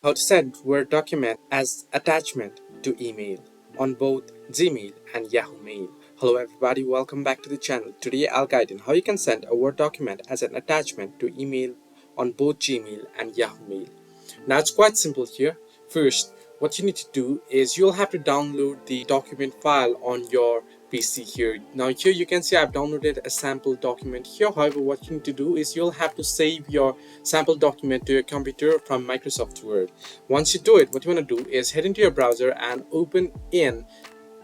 How to send Word document as attachment to email on both Gmail and Yahoo Mail. Hello everybody, welcome back to the channel. Today I'll guide you how you can send a Word document as an attachment to email on both Gmail and Yahoo Mail. Now it's quite simple here. First, what you need to do is you'll have to download the document file on your PC here. Now here you can see I've downloaded a sample document here. However, what you need to do is you'll have to save your sample document to your computer from Microsoft Word. Once you do it, what you want to do is head into your browser and open in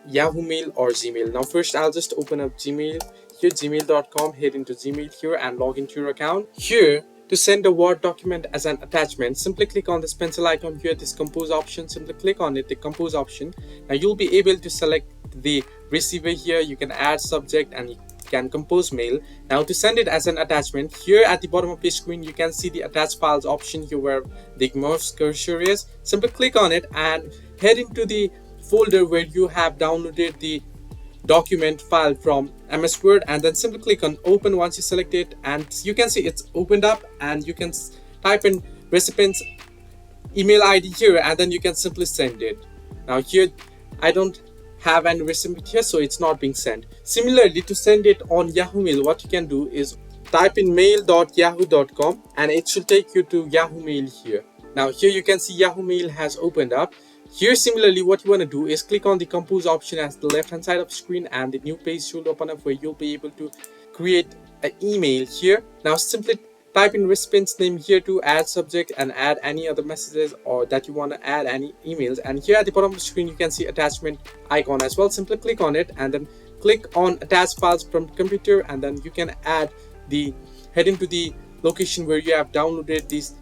Yahoo Mail or Gmail. Now first I'll just open up Gmail here, gmail.com, head into Gmail here and log into your account. Here, to send a Word document as an attachment, simply click on this pencil icon here, this compose option. Simply click on it, the compose option. Now you'll be able to select the receiver here. You can add subject and you can compose mail. Now to send it as an attachment, here at the bottom of the screen you can see the attach files option here where the mouse cursor is. Simply click on it and head into the folder where you have downloaded the document file from MS Word, and then simply click on open once you select it, and you can see it's opened up, and you can type in recipient's email ID here, and then you can simply send it. Now here I don't have any recipient here, so it's not being sent. Similarly, to send it on Yahoo Mail, what you can do is type in mail.yahoo.com and it should take you to Yahoo Mail here. Now here you can see Yahoo Mail has opened up. Here similarly, what you want to do is click on the compose option at the left hand side of the screen, and the new page should open up where you'll be able to create an email here. Now simply type in recipient's name here to add subject and add any other messages or that you want to add any emails, and here at the bottom of the screen you can see attachment icon as well. Simply click on it and then click on attach files from computer, and then you can head into the location where you have downloaded these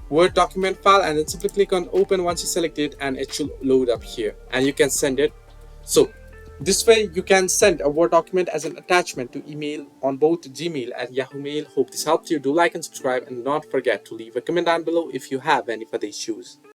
Word document file, and then simply click on open once you select it, and it should load up here and you can send it. So this way you can send a Word document as an attachment to email on both Gmail and Yahoo Mail. Hope this helped you. Do like and subscribe, and not forget to leave a comment down below if you have any further issues.